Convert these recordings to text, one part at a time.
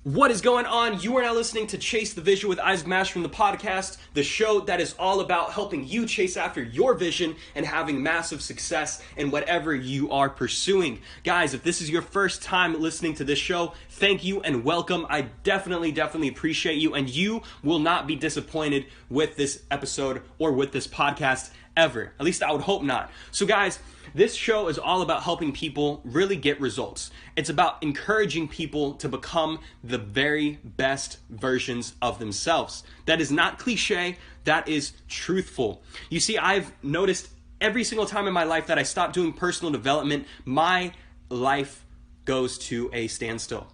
What is going on? You are now listening to Chase the Vision with Isaac Mashman, the podcast, the show that is all about helping you chase after your vision and having massive success in whatever you are pursuing. Guys, if this is your first time listening to this show, thank you and welcome. I definitely appreciate you, and you will not be disappointed with this episode or with this podcast ever. At least I would hope not. So guys, this show is all about helping people really get results. It's about encouraging people to become the very best versions of themselves. That is not cliche, that is truthful. You see, I've noticed every single time in my life that I stop doing personal development, my life goes to a standstill.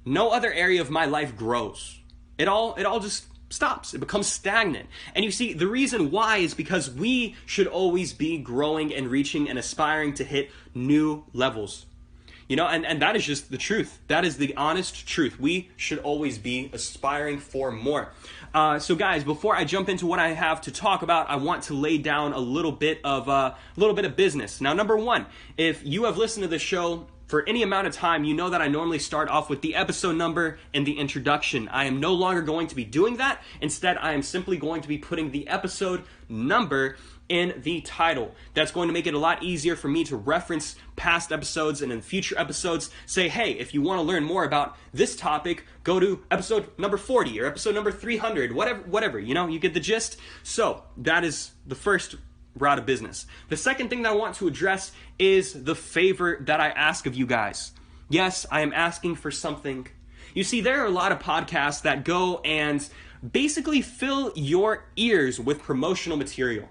No other area of my life grows. It all just stops. It becomes stagnant. And you see, the reason why is because we should always be growing and reaching and aspiring to hit new levels. You know, and that is just the truth. That is the honest truth. We should always be aspiring for more. So guys, before I jump into what I have to talk about, I want to lay down a little bit of business. Now, number one, if you have listened to the show for any amount of time, you know that I normally start off with the episode number and the introduction. I am no longer going to be doing that. Instead, I am simply going to be putting the episode number in the title. That's going to make it a lot easier for me to reference past episodes, and in future episodes say, hey, if you want to learn more about this topic, go to episode number 40 or episode number 300, whatever, you know, you get the gist. So that is the first route of business. The second thing that I want to address is the favor that I ask of you guys. Yes, I am asking for something. You see, there are a lot of podcasts that go and basically fill your ears with promotional material.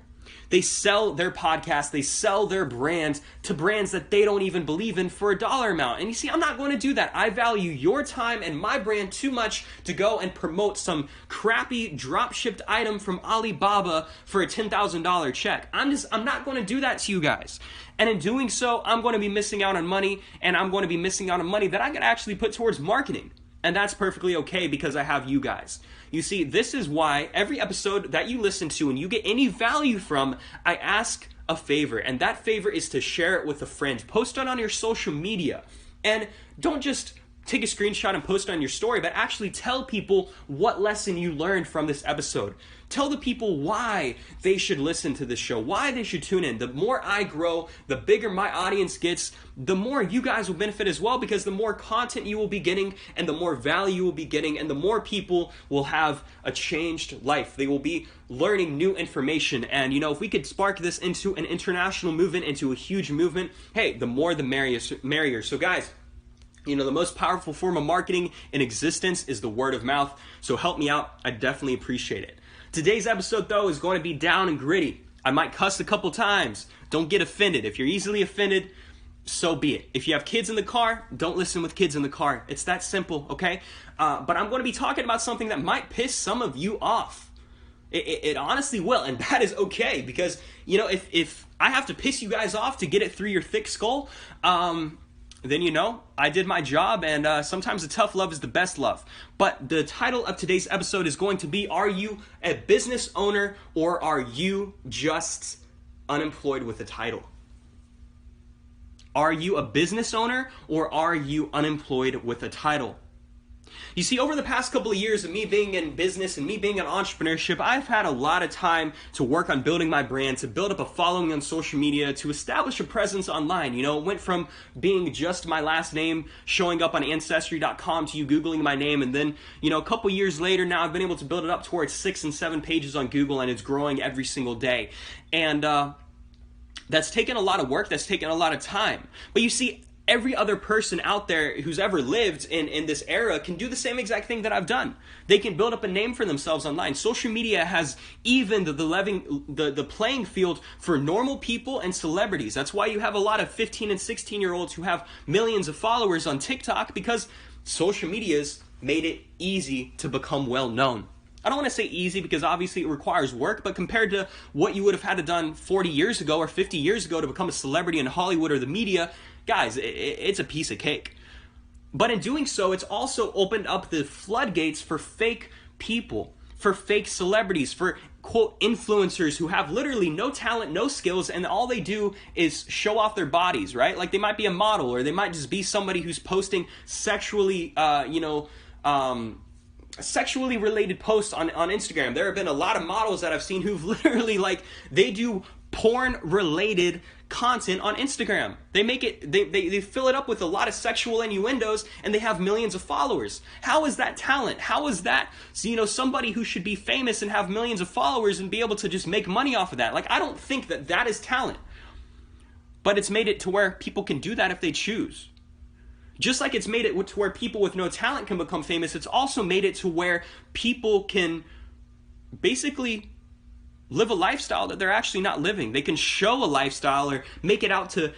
They sell their podcast, they sell their brand to brands that they don't even believe in for a dollar amount. And you see, I'm not going to do that. I value your time and my brand too much to go and promote some crappy drop-shipped item from Alibaba for a $10,000 check. I'm not going to do that to you guys. And in doing so, I'm going to be missing out on money, and I'm going to be missing out on money that I could actually put towards marketing. And that's perfectly okay because I have you guys. You see, this is why every episode that you listen to and you get any value from, I ask a favor. And that favor is to share it with a friend. Post it on your social media. And don't just take a screenshot and post it on your story, but actually tell people what lesson you learned from this episode. Tell the people why they should listen to this show, why they should tune in. The more I grow, the bigger my audience gets, the more you guys will benefit as well, because the more content you will be getting and the more value you will be getting and the more people will have a changed life. They will be learning new information. And, you know, if we could spark this into an international movement, into a huge movement, hey, the more the merrier. So guys, you know, the most powerful form of marketing in existence is the word of mouth. So help me out. I definitely appreciate it. Today's episode, though, is going to be down and gritty. I might cuss a couple times. Don't get offended. If you're easily offended, so be it. If you have kids in the car, don't listen with kids in the car. It's that simple, okay? But I'm going to be talking about something that might piss some of you off. It honestly will, and that is okay, because, you know, if I have to piss you guys off to get it through your thick skull, then, you know, I did my job, and sometimes the tough love is the best love. But the title of today's episode is going to be, are you a business owner or are you just unemployed with a title? Are you a business owner or are you unemployed with a title? You see, over the past couple of years of me being in business and me being in entrepreneurship, I've had a lot of time to work on building my brand, to build up a following on social media, to establish a presence online. You know, it went from being just my last name, showing up on Ancestry.com, to you Googling my name. And then, you know, a couple years later, now I've been able to build it up towards 6 and 7 pages on Google, and it's growing every single day. And that's taken a lot of work. That's taken a lot of time. But you see, every other person out there who's ever lived in this era can do the same exact thing that I've done. They can build up a name for themselves online. Social media has evened the playing field for normal people and celebrities. That's why you have a lot of 15 and 16-year-olds who have millions of followers on TikTok, because social media's made it easy to become well known. I don't want to say easy because obviously it requires work, but compared to what you would have had to done 40 years ago or 50 years ago to become a celebrity in Hollywood or the media, guys, it's a piece of cake. But in doing so, it's also opened up the floodgates for fake people, for fake celebrities, for quote influencers who have literally no talent, no skills, and all they do is show off their bodies, right? Like they might be a model, or they might just be somebody who's posting sexually, sexually related posts on Instagram. There have been a lot of models that I've seen who've literally, like, they do porn related content on Instagram. They make it, they fill it up with a lot of sexual innuendos, and they have millions of followers. How is that talent? How is that, somebody who should be famous and have millions of followers and be able to just make money off of that? Like, I don't think that that is talent. But it's made it to where people can do that if they choose. Just like it's made it to where people with no talent can become famous, it's also made it to where people can basically live a lifestyle that they're actually not living. They can show a lifestyle or make it out to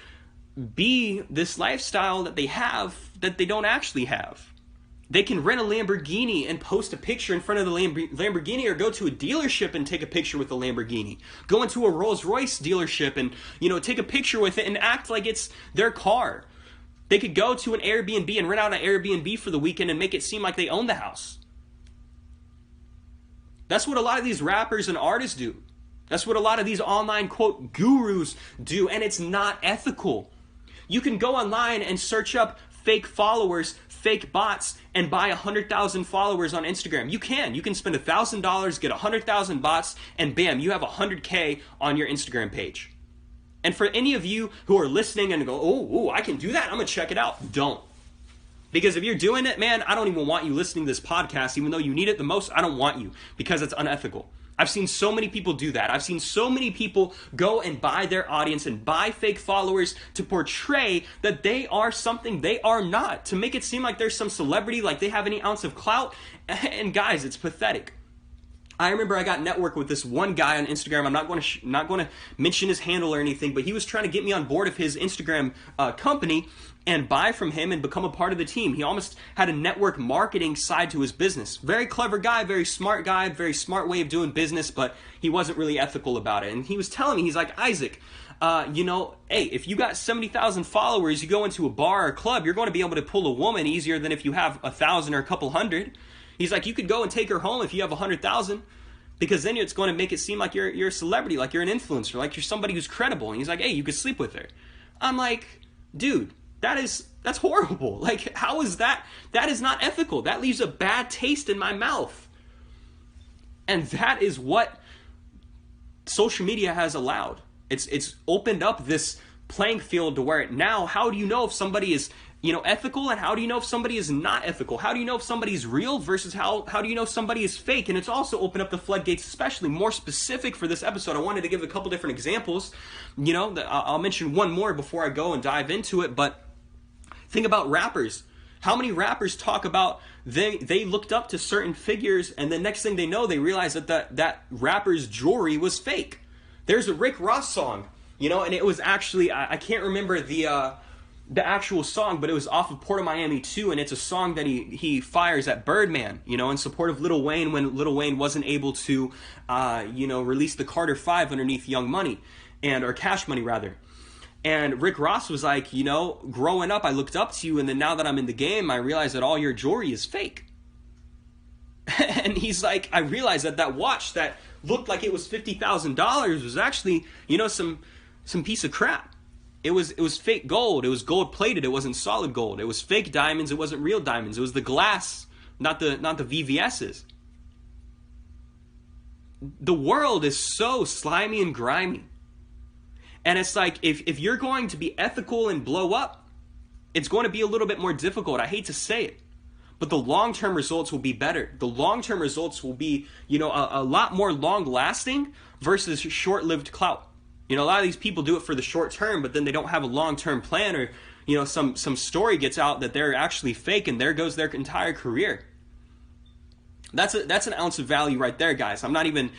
be this lifestyle that they have that they don't actually have. They can rent a Lamborghini and post a picture in front of the Lamborghini, or go to a dealership and take a picture with the Lamborghini. Go into a Rolls Royce dealership and, take a picture with it and act like it's their car. They could go to an Airbnb and rent out an Airbnb for the weekend and make it seem like they own the house. That's what a lot of these rappers and artists do. That's what a lot of these online, quote, gurus do, and it's not ethical. You can go online and search up fake followers, fake bots, and buy 100,000 followers on Instagram. You can spend $1,000, get 100,000 bots, and bam, you have 100K on your Instagram page. And for any of you who are listening and go, oh, I can do that, I'm going to check it out. Don't. Because if you're doing it, man, I don't even want you listening to this podcast. Even though you need it the most, I don't want you, because it's unethical. I've seen so many people do that. I've seen so many people go and buy their audience and buy fake followers to portray that they are something they are not, to make it seem like there's some celebrity, like they have any ounce of clout. And guys, it's pathetic. I remember I got networked with this one guy on Instagram. I'm not going to mention his handle or anything, but he was trying to get me on board of his Instagram company and buy from him and become a part of the team. He almost had a network marketing side to his business. Very clever guy, very smart way of doing business, but he wasn't really ethical about it. And he was telling me, he's like, Isaac, hey, if you got 70,000 followers, you go into a bar or club, you're going to be able to pull a woman easier than if you have 1,000 or a couple hundred. He's like, you could go and take her home if you have 100,000, because then it's going to make it seem like you're a celebrity, like you're an influencer, like you're somebody who's credible. And he's like, hey, you could sleep with her. I'm like, dude, that's horrible. Like, how is that? That is not ethical. That leaves a bad taste in my mouth. And that is what social media has allowed. It's opened up this playing field to where now, how do you know if somebody is ethical, and how do you know if somebody is not ethical? How do you know if somebody's real versus how do you know if somebody is fake? And it's also opened up the floodgates, especially more specific for this episode. I wanted to give a couple different examples. I'll mention one more before I go and dive into it, but think about rappers. How many rappers talk about they looked up to certain figures, and the next thing they know, they realize that rapper's jewelry was fake. There's a Rick Ross song, and it was actually, I can't remember the actual song, but it was off of Port of Miami 2, and it's a song that he fires at Birdman, in support of Lil Wayne when Lil Wayne wasn't able to, release the Carter 5 underneath Young Money, or Cash Money rather. And Rick Ross was like, growing up, I looked up to you, and then now that I'm in the game, I realize that all your jewelry is fake. And he's like, I realized that watch that looked like it was $50,000 was actually, some piece of crap. It was fake gold. It was gold plated. It wasn't solid gold. It was fake diamonds. It wasn't real diamonds. It was the glass, not the VVS's. The world is so slimy and grimy. And it's like, if you're going to be ethical and blow up, it's going to be a little bit more difficult. I hate to say it, but the long-term results will be better. The long-term results will be, a lot more long-lasting versus short-lived clout. A lot of these people do it for the short term, but then they don't have a long-term plan, or, some story gets out that they're actually fake, and there goes their entire career. That's an ounce of value right there, guys. I'm not even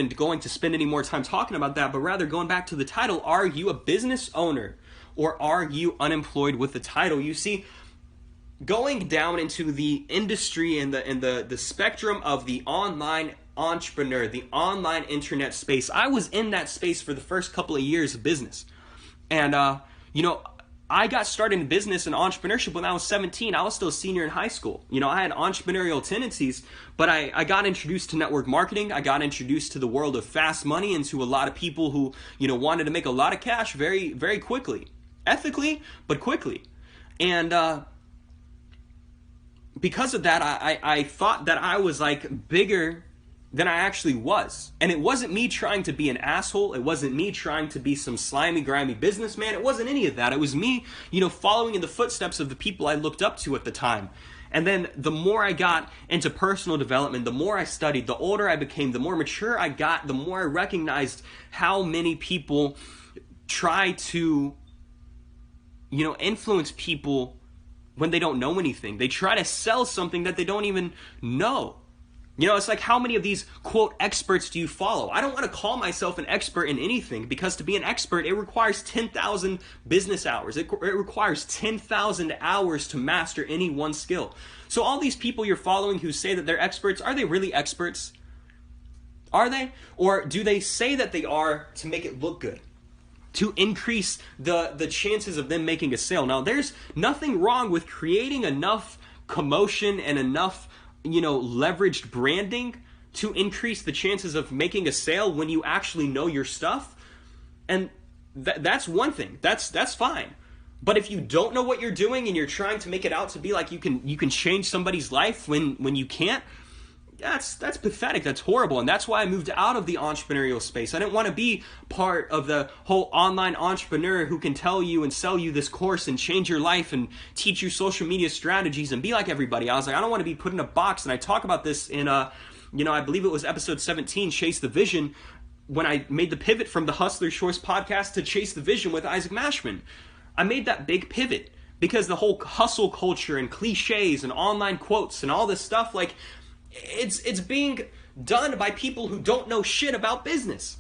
going to spend any more time talking about that, but rather going back to the title, are you a business owner or are you unemployed with the title? You see, going down into the industry and the spectrum of the online entrepreneur, the online internet space, I was in that space for the first couple of years of business. And, I got started in business and entrepreneurship when I was 17. I was still a senior in high school. I had entrepreneurial tendencies, but I got introduced to network marketing. I got introduced to the world of fast money and to a lot of people who, wanted to make a lot of cash very, very quickly. Ethically, but quickly. And because of that, I thought that I was like bigger than I actually was. And it wasn't me trying to be an asshole. It wasn't me trying to be some slimy, grimy businessman. It wasn't any of that. It was me, following in the footsteps of the people I looked up to at the time. And then the more I got into personal development, the more I studied, the older I became, the more mature I got, the more I recognized how many people try to, influence people when they don't know anything. They try to sell something that they don't even know. It's like, how many of these, quote, experts do you follow? I don't want to call myself an expert in anything, because to be an expert, it requires 10,000 business hours. It requires 10,000 hours to master any one skill. So all these people you're following who say that they're experts, are they really experts? Are they? Or do they say that they are to make it look good, to increase the chances of them making a sale? Now, there's nothing wrong with creating enough commotion and enough leveraged branding to increase the chances of making a sale when you actually know your stuff. And that's one thing. That's fine. But if you don't know what you're doing and you're trying to make it out to be like you can change somebody's life when you can't, that's pathetic. That's horrible. And that's why I moved out of the entrepreneurial space. I didn't want to be part of the whole online entrepreneur who can tell you and sell you this course and change your life and teach you social media strategies and be like everybody. I was like, I don't want to be put in a box. And I talk about this in I believe it was episode 17, Chase the Vision, when I made the pivot from the Hustler's Choice podcast to Chase the Vision with Isaac Mashman. I made that big pivot because the whole hustle culture and cliches and online quotes and all this stuff, like, it's being done by people who don't know shit about business.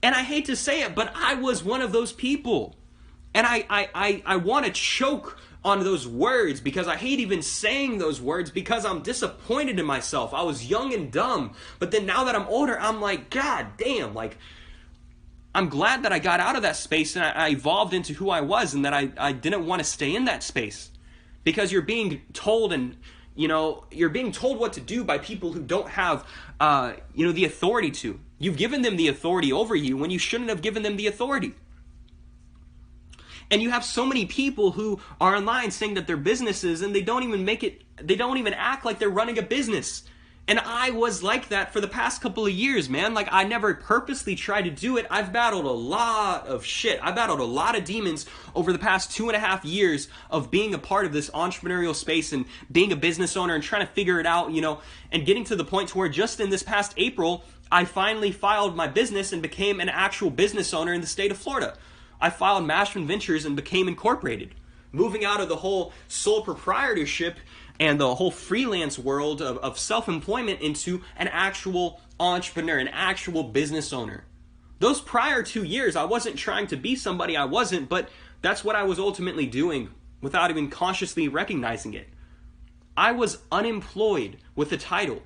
And I hate to say it, but I was one of those people. And I want to choke on those words because I hate even saying those words because I'm disappointed in myself. I was young and dumb. But then now that I'm older, I'm like, God damn, like, I'm glad that I got out of that space and I evolved into who I was, and that I didn't want to stay in that space. Because you're being told you're being told what to do by people who don't have, the authority to. You've given them the authority over you when you shouldn't have given them the authority. And you have so many people who are online saying that they're businesses and they don't even act like they're running a business. And I was like that for the past couple of years, man. Like, I never purposely tried to do it. I've battled a lot of shit. I battled a lot of demons over the past 2.5 years of being a part of this entrepreneurial space and being a business owner and trying to figure it out, and getting to the point to where just in this past April, I finally filed my business and became an actual business owner in the state of Florida. I filed Mashman Ventures and became incorporated, moving out of the whole sole proprietorship and the whole freelance world of self-employment into an actual entrepreneur, an actual business owner. Those prior 2 years, I wasn't trying to be somebody I wasn't, but that's what I was ultimately doing without even consciously recognizing it. I was unemployed with a title.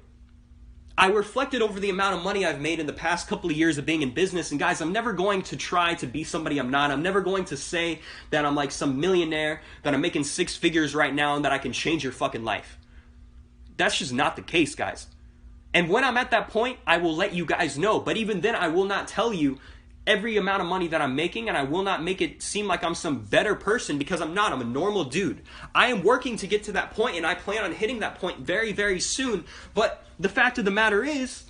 I reflected over the amount of money I've made in the past couple of years of being in business, and guys, I'm never going to try to be somebody I'm not. I'm never going to say that I'm like some millionaire, that I'm making 6 figures right now, and that I can change your fucking life. That's just not the case, guys. And when I'm at that point, I will let you guys know. But even then, I will not tell you every amount of money that I'm making, and I will not make it seem like I'm some better person, because I'm not. I'm a normal dude. I am working to get to that point, and I plan on hitting that point very, very soon. But the fact of the matter is,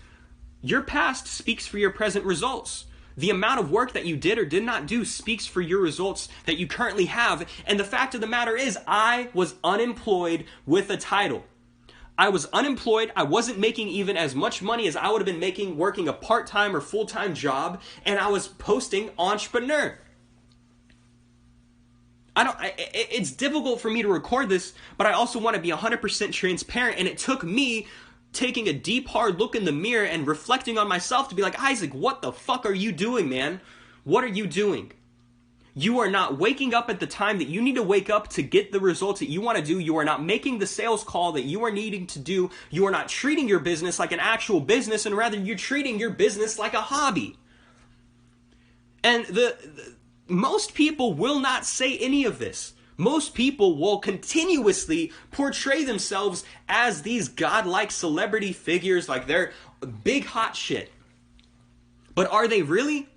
your past speaks for your present results. The amount of work that you did or did not do speaks for your results that you currently have. And the fact of the matter is, I was unemployed with a title. I was unemployed. I wasn't making even as much money as I would have been making working a part-time or full-time job, and I was posting entrepreneur. It's difficult for me to record this, but I also want to be 100% transparent, and it took me taking a deep, hard look in the mirror and reflecting on myself to be like, Isaac, what the fuck are you doing, man? What are you doing? You are not waking up at the time that you need to wake up to get the results that you want to do. You are not making the sales call that you are needing to do. You are not treating your business like an actual business, and rather you're treating your business like a hobby. And most people will not say any of this. Most people will continuously portray themselves as these godlike celebrity figures, like they're big hot shit. But are they really?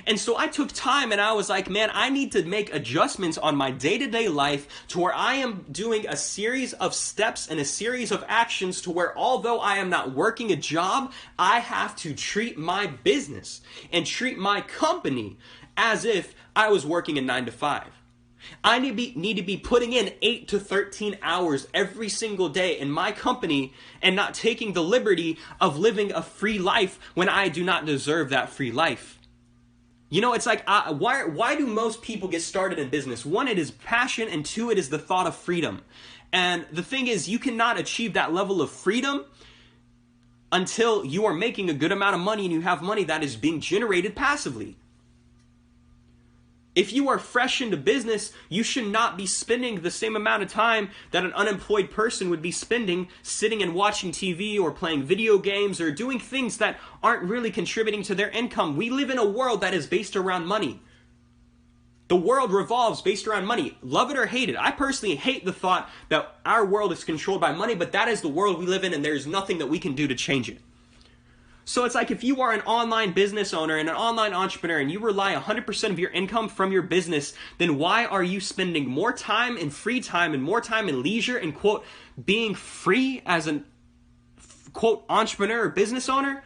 And so I took time and I was like, man, I need to make adjustments on my day-to-day life to where I am doing a series of steps and a series of actions to where although I am not working a job, I have to treat my business and treat my company as if I was working a 9 to 5. I need to be putting in 8 to 13 hours every single day in my company and not taking the liberty of living a free life when I do not deserve that free life. You know, it's like, why do most people get started in business? One, it is passion, and two, it is the thought of freedom. And the thing is, you cannot achieve that level of freedom until you are making a good amount of money and you have money that is being generated passively. If you are fresh into business, you should not be spending the same amount of time that an unemployed person would be spending sitting and watching TV or playing video games or doing things that aren't really contributing to their income. We live in a world that is based around money. The world revolves based around money. Love it or hate it. I personally hate the thought that our world is controlled by money, but that is the world we live in and there's nothing that we can do to change it. So it's like if you are an online business owner and an online entrepreneur and you rely 100% of your income from your business, then why are you spending more time in free time and more time in leisure and, quote, being free as an, quote, entrepreneur or business owner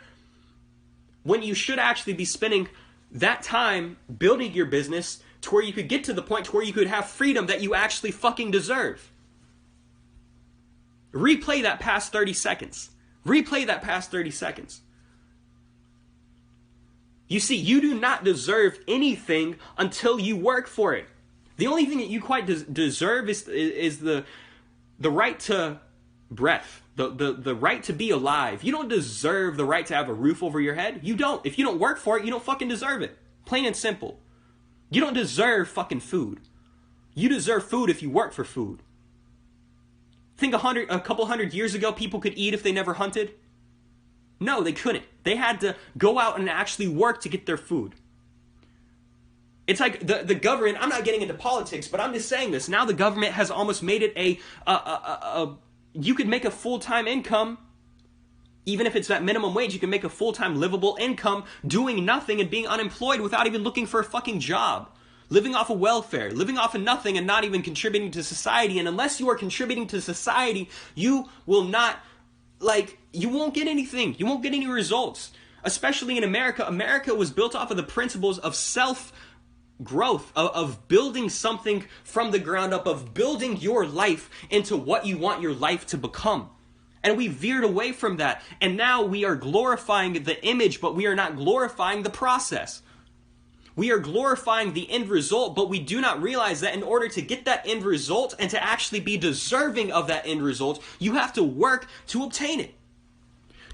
when you should actually be spending that time building your business to where you could get to the point to where you could have freedom that you actually fucking deserve? Replay that past 30 seconds. Replay that past 30 seconds. You see, you do not deserve anything until you work for it. The only thing that you quite deserve is the right to breath, the right to be alive. You don't deserve the right to have a roof over your head. You don't. If you don't work for it, you don't fucking deserve it. Plain and simple. You don't deserve fucking food. You deserve food if you work for food. Think a couple hundred years ago, people could eat if they never hunted. No, they couldn't. They had to go out and actually work to get their food. It's like the government, I'm not getting into politics, but I'm just saying this. Now the government has almost made it you could make a full-time income, even if it's that minimum wage, you can make a full-time livable income doing nothing and being unemployed without even looking for a fucking job. Living off of welfare, living off of nothing and not even contributing to society. And unless you are contributing to society, you will not, you won't get anything. You won't get any results. Especially in America. America was built off of the principles of self-growth, of building something from the ground up, of building your life into what you want your life to become. And we veered away from that. And now we are glorifying the image, but we are not glorifying the process. We are glorifying the end result, but we do not realize that in order to get that end result and to actually be deserving of that end result, you have to work to obtain it.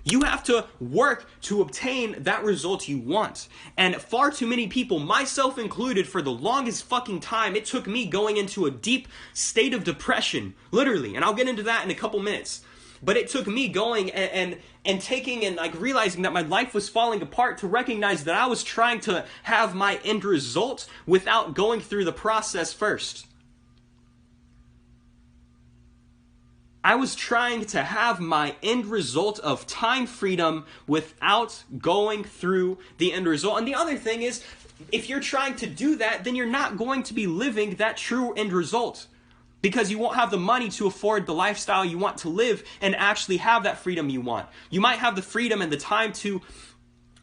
You have to work to obtain that result you want. And far too many people, myself included, for the longest fucking time, it took me going into a deep state of depression, literally. And I'll get into that in a couple minutes. But it took me going and taking and realizing that my life was falling apart to recognize that I was trying to have my end result without going through the process first. I was trying to have my end result of time freedom without going through the end result. And the other thing is, if you're trying to do that, then you're not going to be living that true end result. Because you won't have the money to afford the lifestyle you want to live and actually have that freedom you want. You might have the freedom and the time to,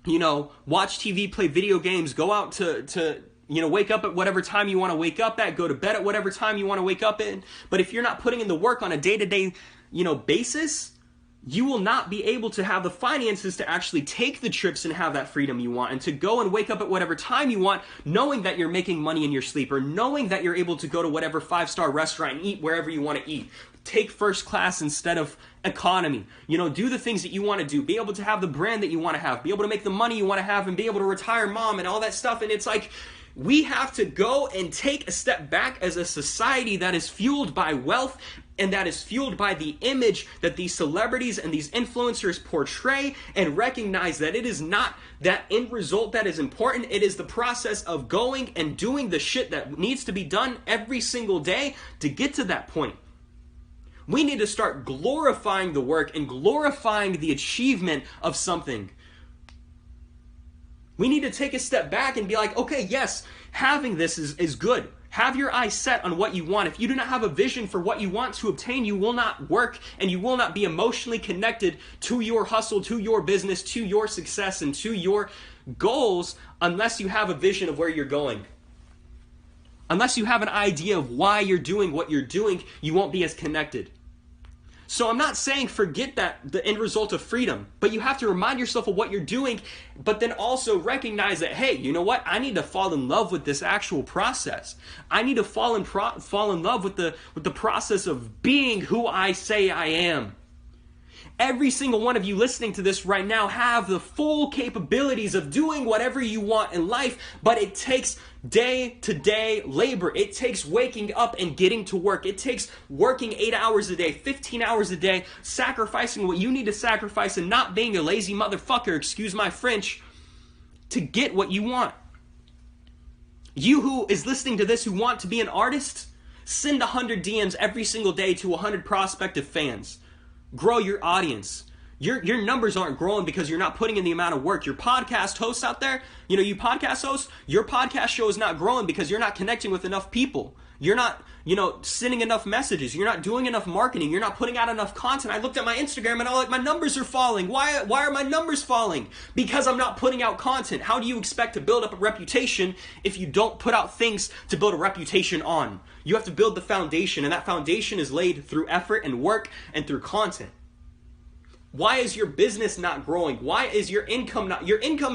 watch TV, play video games, go out to wake up at whatever time you want to wake up at, go to bed at whatever time you want to wake up in. But if you're not putting in the work on a day-to-day, basis, you will not be able to have the finances to actually take the trips and have that freedom you want and to go and wake up at whatever time you want, knowing that you're making money in your sleep or knowing that you're able to go to whatever 5-star restaurant and eat wherever you want to eat. Take first class instead of economy. Do the things that you want to do. Be able to have the brand that you want to have. Be able to make the money you want to have and be able to retire mom and all that stuff. And it's like, we have to go and take a step back as a society that is fueled by wealth and that is fueled by the image that these celebrities and these influencers portray, and recognize that it is not that end result that is important. It is the process of going and doing the shit that needs to be done every single day to get to that point. We need to start glorifying the work and glorifying the achievement of something. We need to take a step back and be like, okay, yes, having this is good. Have your eyes set on what you want. If you do not have a vision for what you want to obtain, you will not work and you will not be emotionally connected to your hustle, to your business, to your success, and to your goals unless you have a vision of where you're going. Unless you have an idea of why you're doing what you're doing, you won't be as connected. So I'm not saying forget the end result of freedom, but you have to remind yourself of what you're doing, but then also recognize that, hey, you know what? I need to fall in love with this actual process. I need to fall in love with the process of being who I say I am. Every single one of you listening to this right now have the full capabilities of doing whatever you want in life, but it takes day-to-day labor. It takes waking up and getting to work. It takes working 8 hours a day, 15 hours a day, sacrificing what you need to sacrifice and not being a lazy motherfucker, excuse my French, to get what you want. You who is listening to this who want to be an artist, send 100 DMs every single day to 100 prospective fans. Grow your audience. Your numbers aren't growing because you're not putting in the amount of work. Your podcast hosts out there, you podcast hosts, your podcast show is not growing because you're not connecting with enough people. You're not, sending enough messages. You're not doing enough marketing. You're not putting out enough content. I looked at my Instagram and I'm like, my numbers are falling. Why are my numbers falling? Because I'm not putting out content. How do you expect to build up a reputation if you don't put out things to build a reputation on? You have to build the foundation, and that foundation is laid through effort and work and through content. Why is your business not growing? Why is your income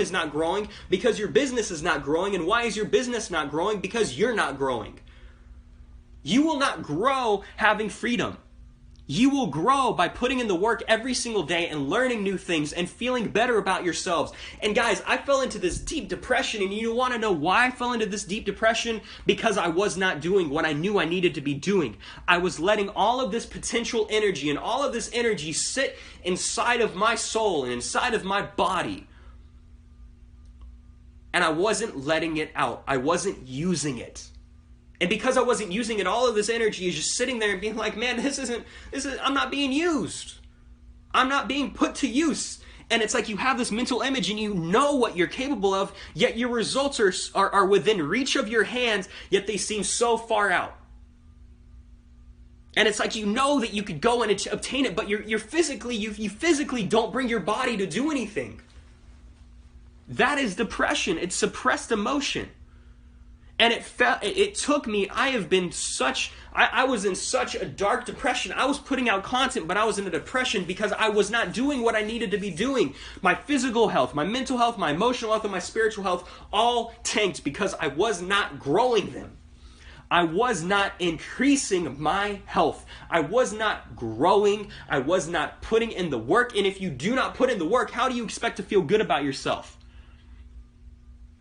is not growing because your business is not growing? And why is your business not growing? Because you're not growing. You will not grow having freedom. You will grow by putting in the work every single day and learning new things and feeling better about yourselves. And guys, I fell into this deep depression, and you want to know why I fell into this deep depression? Because I was not doing what I knew I needed to be doing. I was letting all of this potential energy and all of this energy sit inside of my soul and inside of my body. And I wasn't letting it out. I wasn't using it. And because I wasn't using it, all of this energy is just sitting there and being like, man, I'm not being used. I'm not being put to use. And it's like you have this mental image and you know what you're capable of, yet your results are within reach of your hands, yet they seem so far out. And it's like you know that you could go and obtain it, but you physically don't bring your body to do anything. That is depression. It's suppressed emotion. And it took me, I was in such a dark depression. I was putting out content, but I was in a depression because I was not doing what I needed to be doing. My physical health, my mental health, my emotional health, and my spiritual health all tanked because I was not growing them. I was not increasing my health. I was not growing. I was not putting in the work. And if you do not put in the work, how do you expect to feel good about yourself?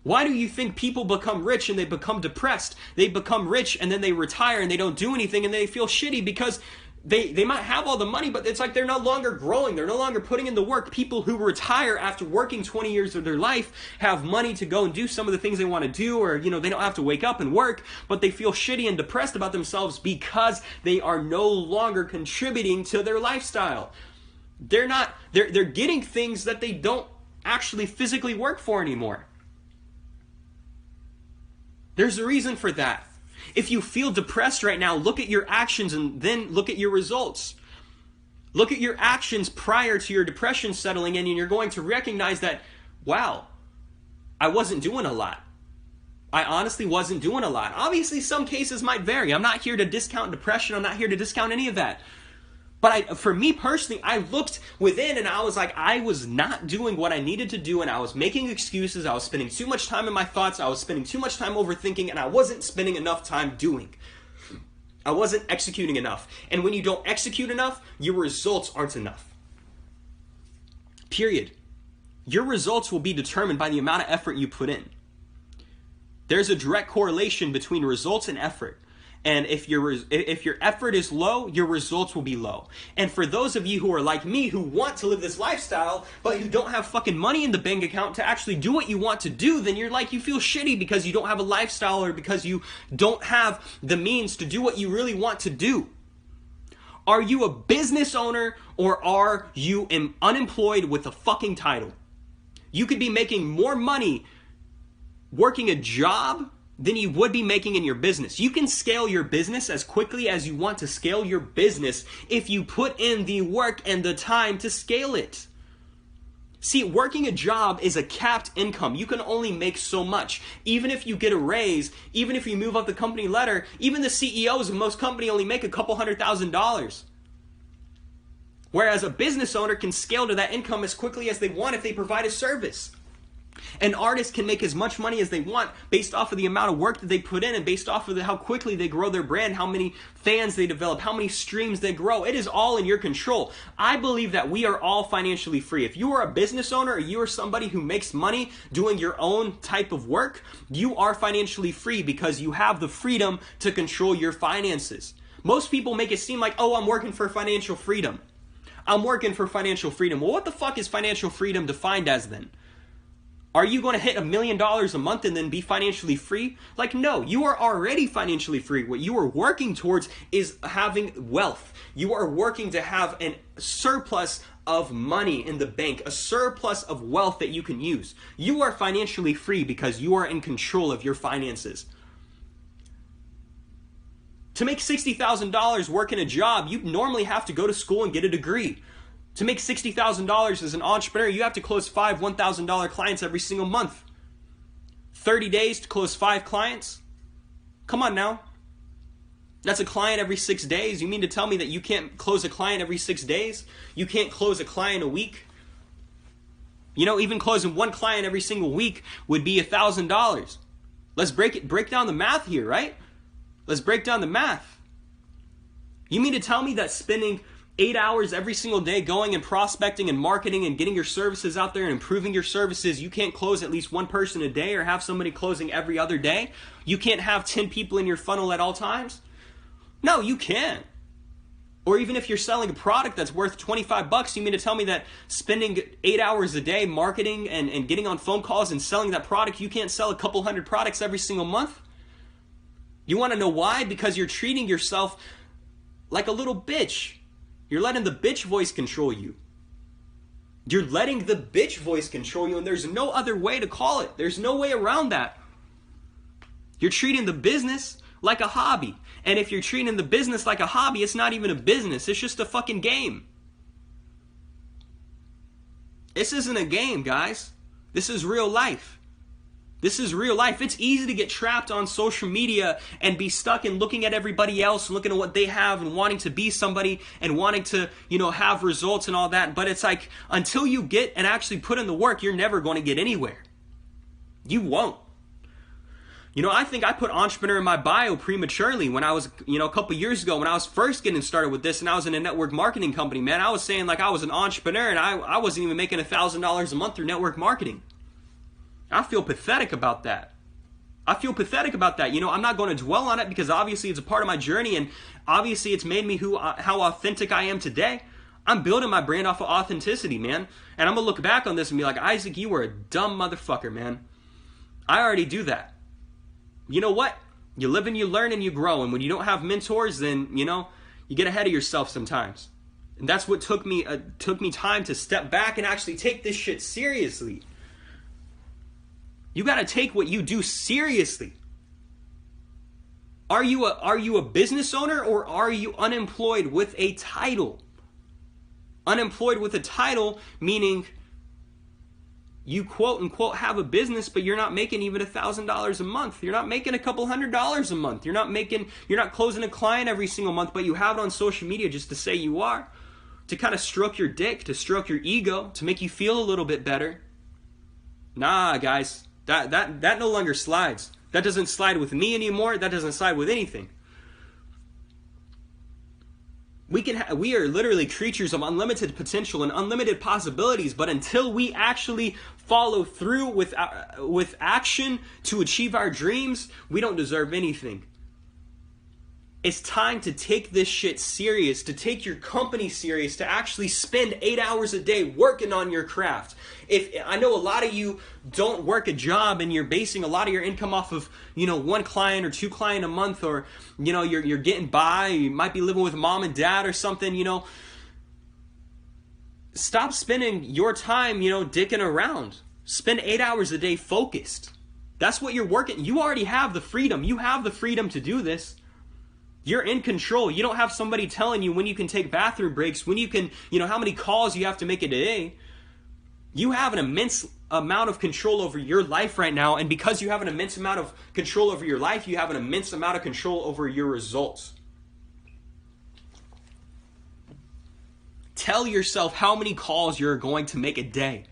Why do you think people become rich and they become depressed? They become rich and then they retire and they don't do anything and they feel shitty because they might have all the money, but it's like they're no longer growing. They're no longer putting in the work. People who retire after working 20 years of their life have money to go and do some of the things they want to do, or they don't have to wake up and work, but they feel shitty and depressed about themselves because they are no longer contributing to their lifestyle. They're getting things that they don't actually physically work for anymore. There's a reason for that. If you feel depressed right now, look at your actions and then look at your results. Look at your actions prior to your depression settling in, and you're going to recognize that, wow, I wasn't doing a lot. I honestly wasn't doing a lot. Obviously, some cases might vary. I'm not here to discount depression. I'm not here to discount any of that. But for me personally, I looked within and I was like, I was not doing what I needed to do, and I was making excuses. I was spending too much time in my thoughts. I was spending too much time overthinking, and I wasn't spending enough time doing. I wasn't executing enough. And when you don't execute enough, your results aren't enough. Period. Your results will be determined by the amount of effort you put in. There's a direct correlation between results and effort. And if your effort is low, your results will be low. And for those of you who are like me, who want to live this lifestyle, but who don't have fucking money in the bank account to actually do what you want to do, then you feel shitty because you don't have a lifestyle or because you don't have the means to do what you really want to do. Are you a business owner or are you unemployed with a fucking title? You could be making more money working a job than you would be making in your business. You can scale your business as quickly as you want to scale your business if you put in the work and the time to scale it. See, working a job is a capped income. You can only make so much. Even if you get a raise, even if you move up the company ladder, even the CEOs of most companies only make a couple $100,000. Whereas a business owner can scale to that income as quickly as they want if they provide a service. An artist can make as much money as they want based off of the amount of work that they put in and based off of how quickly they grow their brand, how many fans they develop, how many streams they grow. It is all in your control. I believe that we are all financially free. If you are a business owner or you are somebody who makes money doing your own type of work, you are financially free because you have the freedom to control your finances. Most people make it seem like, oh, I'm working for financial freedom. I'm working for financial freedom. Well, what the fuck is financial freedom defined as then? Are you going to hit $1 million a month and then be financially free? Like, no, you are already financially free. What you are working towards is having wealth. You are working to have a surplus of money in the bank, a surplus of wealth that you can use. You are financially free because you are in control of your finances. To make $60,000 working a job, you normally have to go to school and get a degree. To make $60,000 as an entrepreneur, you have to close 5 $1,000 clients every single month. 30 days to close 5 clients? Come on now. That's a client every 6 days. You mean to tell me that you can't close a client every 6 days? You can't close a client a week? You know, even closing one client every single week would be $1,000. Let's break down the math here, right? Let's break down the math. You mean to tell me that spending 8 hours every single day going and prospecting and marketing and getting your services out there and improving your services, you can't close at least one person a day or have somebody closing every other day? You can't have 10 people in your funnel at all times? No, you can. Or even if you're selling a product that's worth $25, you mean to tell me that spending 8 hours a day marketing and getting on phone calls and selling that product, you can't sell a couple hundred products every single month? You want to know why? Because you're treating yourself like a little bitch. You're letting the bitch voice control you. You're letting the bitch voice control you, and there's no other way to call it. There's no way around that. You're treating the business like a hobby. And if you're treating the business like a hobby, it's not even a business. It's just a fucking game. This isn't a game, guys. This is real life. This is real life. It's easy to get trapped on social media and be stuck in looking at everybody else and looking at what they have and wanting to be somebody and wanting to, have results and all that. But it's like, until you get and actually put in the work, you're never going to get anywhere. You won't. I think I put entrepreneur in my bio prematurely when I was, a couple years ago when I was first getting started with this and I was in a network marketing company, man. I was saying like I was an entrepreneur and I wasn't even making $1,000 a month through network marketing. I feel pathetic about that. I'm not going to dwell on it because obviously it's a part of my journey and obviously it's made me how authentic I am today. I'm building my brand off of authenticity, man. And I'm going to look back on this and be like, Isaac, you were a dumb motherfucker, man. I already do that. You know what? You live and you learn and you grow. And when you don't have mentors, then, you get ahead of yourself sometimes. And that's what took me time to step back and actually take this shit seriously. You got to take what you do seriously. Are you a business owner or are you unemployed with a title? Unemployed with a title meaning you quote unquote have a business, but you're not making even $1,000 a month. You're not making a couple $100 a month. You're not closing a client every single month, but you have it on social media just to say you are, to kind of stroke your dick, to stroke your ego, to make you feel a little bit better. Nah, guys. That no longer slides. That doesn't slide with me anymore. That doesn't slide with anything. We are literally creatures of unlimited potential and unlimited possibilities, but until we actually follow through with action to achieve our dreams, we don't deserve anything. It's time to take this shit serious, to take your company serious, to actually spend 8 hours a day working on your craft. I know a lot of you don't work a job and you're basing a lot of your income off of, one client or 2 clients a month, or, you're getting by, you might be living with mom and dad or something, Stop spending your time, dicking around. Spend 8 hours a day focused. That's what you're working. You already have the freedom. You have the freedom to do this. You're in control. You don't have somebody telling you when you can take bathroom breaks, when you can, how many calls you have to make a day. You have an immense amount of control over your life right now. And because you have an immense amount of control over your life, you have an immense amount of control over your results. Tell yourself how many calls you're going to make a day.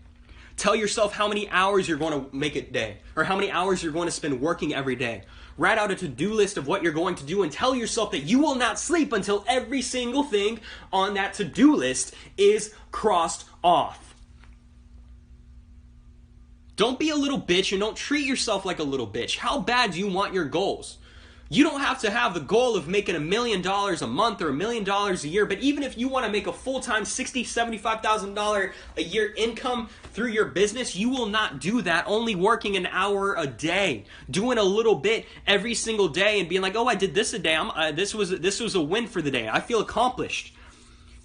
Tell yourself how many hours you're going to make a day, or how many hours you're going to spend working every day. Write out a to-do list of what you're going to do and tell yourself that you will not sleep until every single thing on that to-do list is crossed off. Don't be a little bitch and don't treat yourself like a little bitch. How bad do you want your goals? You don't have to have the goal of making $1 million a month or $1 million a year, but even if you want to make a full-time $60,000, $75,000 a year income through your business, you will not do that only working an hour a day, doing a little bit every single day and being like, oh, I did this a day. This was a win for the day. I feel accomplished.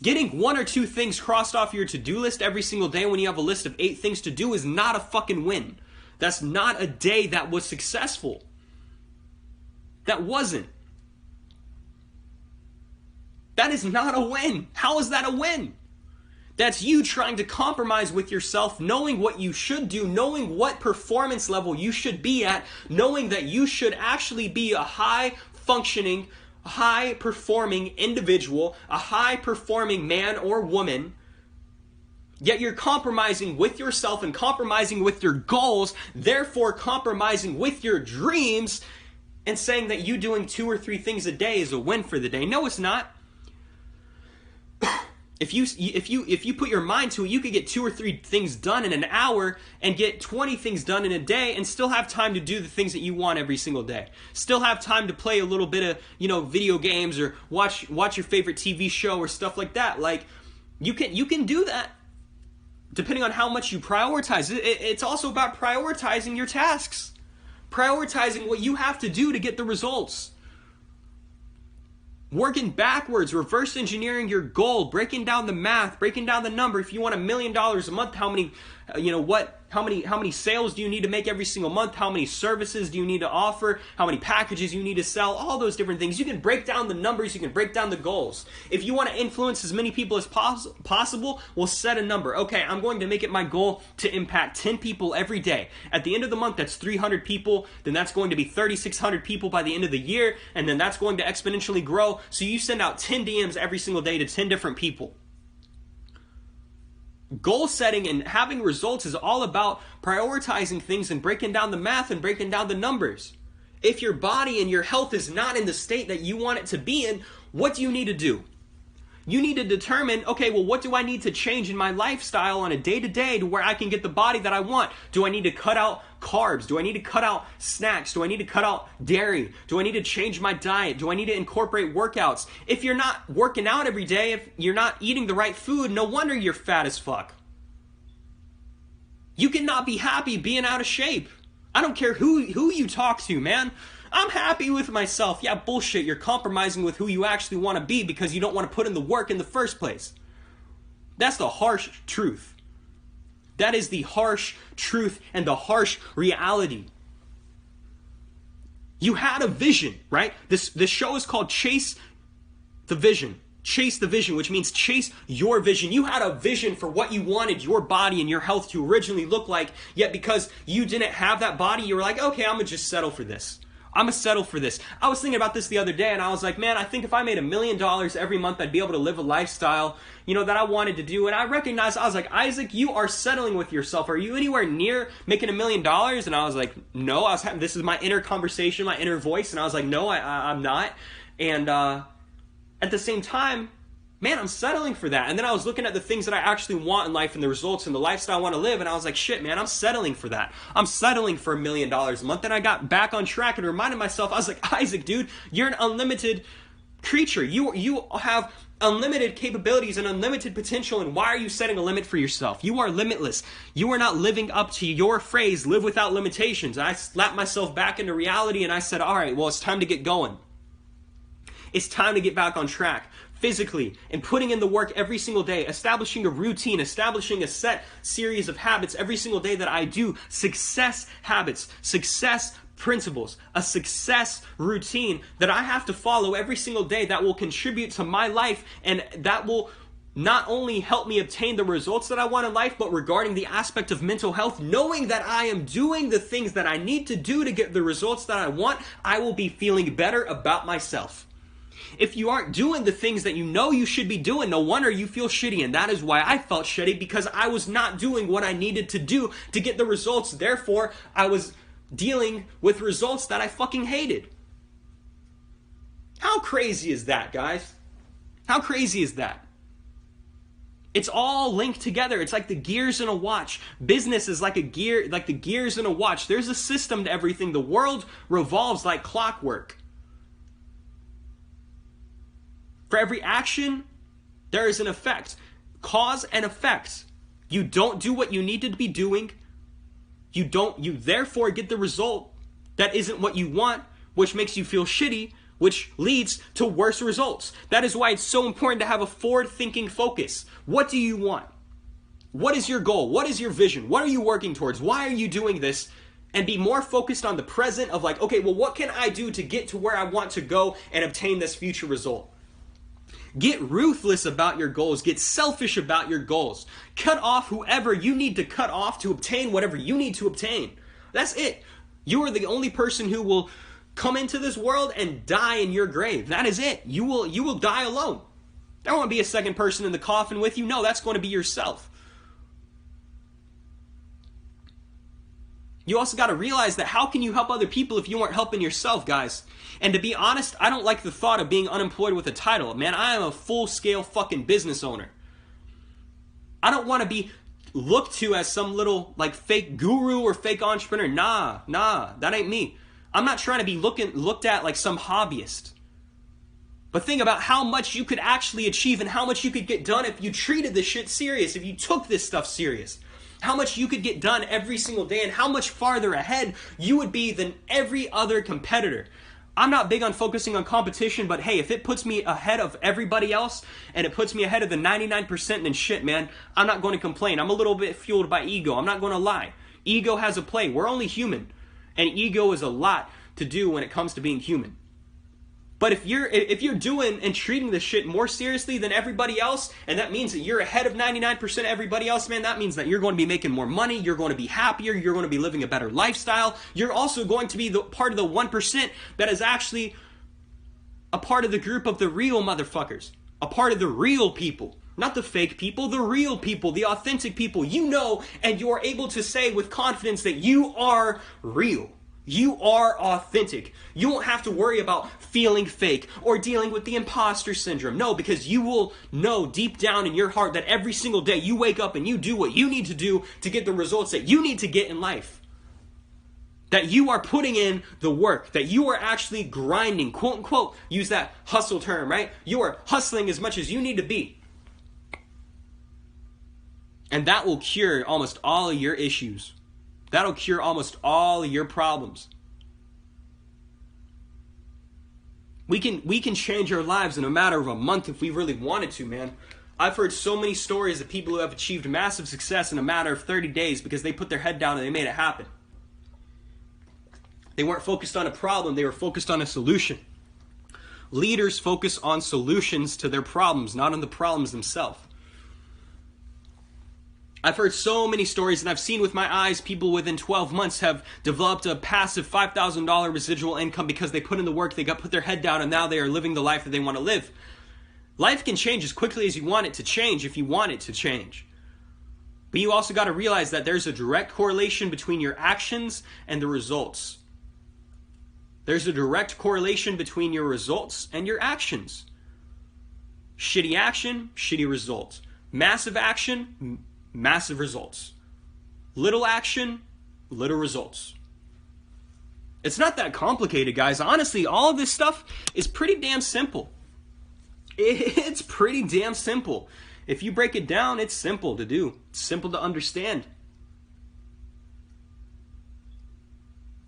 Getting 1 or 2 things crossed off your to-do list every single day when you have a list of 8 things to do is not a fucking win. That's not a day that was successful. That wasn't. That is not a win. How is that a win? That's you trying to compromise with yourself, knowing what you should do, knowing what performance level you should be at, knowing that you should actually be a high-functioning, high-performing individual, a high-performing man or woman, yet you're compromising with yourself and compromising with your goals, therefore compromising with your dreams, and saying that you doing 2 or 3 things a day is a win for the day. No, it's not. If you put your mind to it, you could get 2 or 3 things done in an hour and get 20 things done in a day and still have time to do the things that you want every single day. Still have time to play a little bit of, video games or watch your favorite TV show or stuff like that. Like, you can do that depending on how much you prioritize. It's also about prioritizing your tasks. Prioritizing what you have to do to get the results. Working backwards, reverse engineering your goal, breaking down the math, breaking down the number. If you want $1 million a month, how many sales do you need to make every single month? How many services do you need to offer? How many packages you need to sell? All those different things. You can break down the numbers. You can break down the goals. If you want to influence as many people as possible, we'll set a number. Okay, I'm going to make it my goal to impact 10 people every day. At the end of the month, that's 300 people. Then that's going to be 3,600 people by the end of the year. And then that's going to exponentially grow. So you send out 10 DMs every single day to 10 different people. Goal setting and having results is all about prioritizing things and breaking down the math and breaking down the numbers. If your body and your health is not in the state that you want it to be in, what do you need to do? You need to determine, okay, well, what do I need to change in my lifestyle on a day-to-day to where I can get the body that I want? Do I need to cut out carbs? Do I need to cut out snacks? Do I need to cut out dairy? Do I need to change my diet? Do I need to incorporate workouts? If you're not working out every day, if you're not eating the right food, no wonder you're fat as fuck. You cannot be happy being out of shape. I don't care who you talk to, man. I'm happy with myself. Yeah, bullshit. You're compromising with who you actually want to be because you don't want to put in the work in the first place. That's the harsh truth. That is the harsh truth and the harsh reality. You had a vision, right? This show is called Chase the Vision. Chase the vision, which means chase your vision. You had a vision for what you wanted your body and your health to originally look like, yet because you didn't have that body, you were like, okay, I'm going to just settle for this. I'm going to settle for this. I was thinking about this the other day, and I was like, man, I think if I made $1 million every month, I'd be able to live a lifestyle, that I wanted to do. And I recognized, I was like, Isaac, you are settling with yourself. Are you anywhere near making $1 million? And I was like, no. This is my inner conversation, my inner voice. And I was like, no, I'm not. And at the same time, man, I'm settling for that. And then I was looking at the things that I actually want in life and the results and the lifestyle I want to live. And I was like, shit, man, I'm settling for that. I'm settling for $1 million a month. Then I got back on track and reminded myself, I was like, Isaac, dude, you're an unlimited creature. You have unlimited capabilities and unlimited potential. And why are you setting a limit for yourself? You are limitless. You are not living up to your phrase, live without limitations. I slapped myself back into reality and I said, all right, well, it's time to get going. It's time to get back on track. physically and putting in the work every single day, establishing a routine, establishing a set series of habits every single day that I do, success habits, success principles, a success routine that I have to follow every single day that will contribute to my life, and that will not only help me obtain the results that I want in life, but regarding the aspect of mental health, knowing that I am doing the things that I need to do to get the results that I want, I will be feeling better about myself. If you aren't doing the things that you know you should be doing, no wonder you feel shitty. And that is why I felt shitty, because I was not doing what I needed to do to get the results. Therefore, I was dealing with results that I fucking hated. How crazy is that, guys? How crazy is that? It's all linked together. It's like the gears in a watch. Business is like a gear, like the gears in a watch. There's a system to everything. The world revolves like clockwork. For every action, there is an effect. Cause and effect. You don't do what you needed to be doing. You therefore get the result that isn't what you want, which makes you feel shitty, which leads to worse results. That is why it's so important to have a forward-thinking focus. What do you want? What is your goal? What is your vision? What are you working towards? Why are you doing this? And be more focused on the present of like, okay, well, what can I do to get to where I want to go and obtain this future result? Get ruthless about your goals. Get selfish about your goals. Cut off whoever you need to cut off to obtain whatever you need to obtain. That's it. You are the only person who will come into this world and die in your grave. That is it. You will die alone. There won't be a second person in the coffin with you. No, that's going to be yourself. You also got to realize that how can you help other people if you weren't helping yourself, guys? And to be honest, I don't like the thought of being unemployed with a title. Man, I am a full-scale fucking business owner. I don't want to be looked to as some little like fake guru or fake entrepreneur. Nah, that ain't me. I'm not trying to be looked at like some hobbyist. But think about how much you could actually achieve and how much you could get done if you treated this shit serious, if you took this stuff serious. How much you could get done every single day and how much farther ahead you would be than every other competitor. I'm not big on focusing on competition, but hey, if it puts me ahead of everybody else and it puts me ahead of the 99%, then shit, man, I'm not going to complain. I'm a little bit fueled by ego. I'm not going to lie. Ego has a play. We're only human. And ego is a lot to do when it comes to being human. But if you're doing and treating this shit more seriously than everybody else, and that means that you're ahead of 99% of everybody else, man, that means that you're going to be making more money, you're going to be happier, you're going to be living a better lifestyle. You're also going to be the part of the 1% that is actually a part of the group of the real motherfuckers, a part of the real people. Not the fake people, the real people, the authentic people. You know, and you're able to say with confidence that you are real. You are authentic. You won't have to worry about feeling fake or dealing with the imposter syndrome. No, because you will know deep down in your heart that every single day you wake up and you do what you need to do to get the results that you need to get in life. That you are putting in the work, that you are actually grinding, quote unquote, use that hustle term, right? You are hustling as much as you need to be. And that will cure almost all of your issues. That'll cure almost all of your problems. We can change our lives in a matter of a month if we really wanted to, man. I've heard so many stories of people who have achieved massive success in a matter of 30 days because they put their head down and they made it happen. They weren't focused on a problem, they were focused on a solution. Leaders focus on solutions to their problems, not on the problems themselves. I've heard so many stories, and I've seen with my eyes people within 12 months have developed a passive $5,000 residual income because they put in the work, they put their head down, and now they are living the life that they want to live. Life can change as quickly as you want it to change if you want it to change. But you also got to realize that there's a direct correlation between your actions and the results. There's a direct correlation between your results and your actions. Shitty action, shitty results. Massive action, massive results. Little action, little results. It's not that complicated, guys. Honestly, all of this stuff is pretty damn simple. It's pretty damn simple. If you break it down, it's simple to do. It's simple to understand.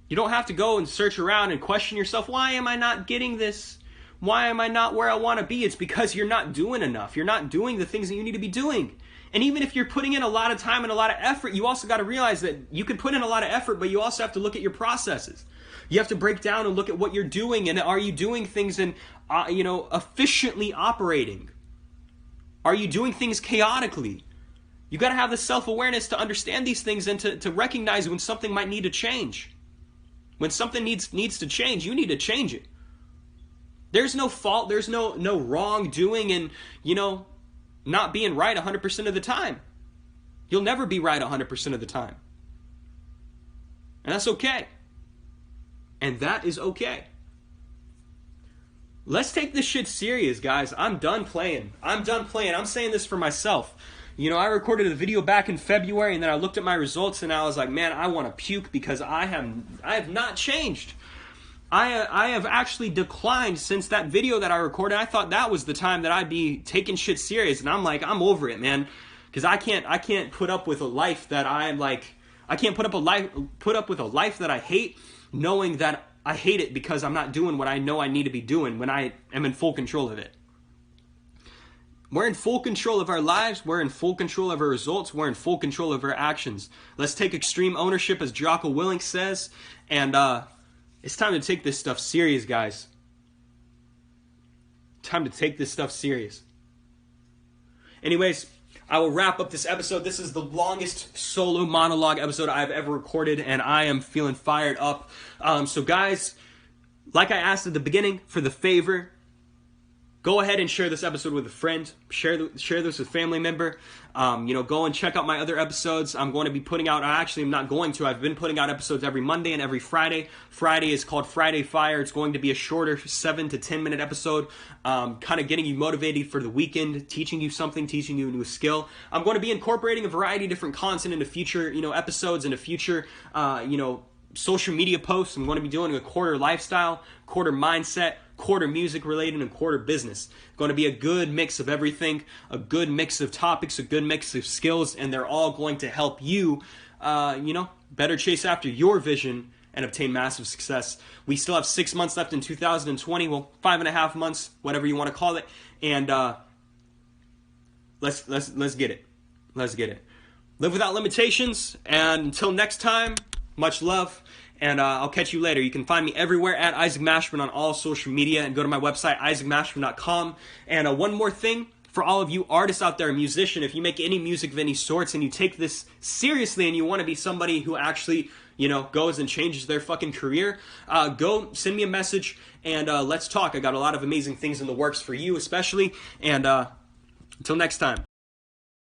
You don't have to go and search around and question yourself, why am I not getting this? why am I not where I want to be? It's because you're not doing enough. You're not doing the things that you need to be doing. And even if you're putting in a lot of time and a lot of effort, you also got to realize that you can put in a lot of effort, but you also have to look at your processes. You have to break down and look at what you're doing, and are you doing things and efficiently operating? Are you doing things chaotically? You got to have the self-awareness to understand these things and to recognize when something might need to change. When something needs to change, you need to change it. There's no fault, there's no wrongdoing and, not being right 100% of the time. You'll never be right 100% of the time. And that's okay. And that is okay. Let's take this shit serious, guys. I'm done playing. I'm saying this for myself. I recorded a video back in February, and then I looked at my results, and I was like, man, I want to puke because I have not changed. I have actually declined since that video that I recorded. I thought that was the time that I'd be taking shit serious, and I'm like, I'm over it, man, because I can't put up with a life that I can't put up with a life that I hate, knowing that I hate it because I'm not doing what I know I need to be doing when I am in full control of it. We're in full control of our lives. We're in full control of our results. We're in full control of our actions. Let's take extreme ownership, as Jocko Willink says, and it's time to take this stuff serious, guys. Time to take this stuff serious. Anyways, I will wrap up this episode. This is the longest solo monologue episode I've ever recorded, and I am feeling fired up. So guys, like I asked at the beginning, for the favor, go ahead and share this episode with a friend. Share this with a family member. Go and check out my other episodes. I'm going to be putting out, I'm not going to. I've been putting out episodes every Monday and every Friday. Friday is called Friday Fire. It's going to be a shorter 7 to 10 minute episode, kind of getting you motivated for the weekend, teaching you something, teaching you a new skill. I'm going to be incorporating a variety of different content into future, episodes, into future, social media posts. I'm going to be doing a quarter lifestyle, quarter mindset, quarter music related, and quarter business. Going to be a good mix of everything, a good mix of topics, a good mix of skills, and they're all going to help you, better chase after your vision and obtain massive success. We still have 6 months left in 2020, well, 5.5 months, whatever you want to call it, and let's get it. Let's get it. Live without limitations, and until next time, much love. And I'll catch you later. You can find me everywhere at Isaac Mashman on all social media, and go to my website, isaacmashman.com. And one more thing, for all of you artists out there, musician, if you make any music of any sorts and you take this seriously and you want to be somebody who actually, goes and changes their fucking career, go send me a message and let's talk. I got a lot of amazing things in the works for you especially. And until next time.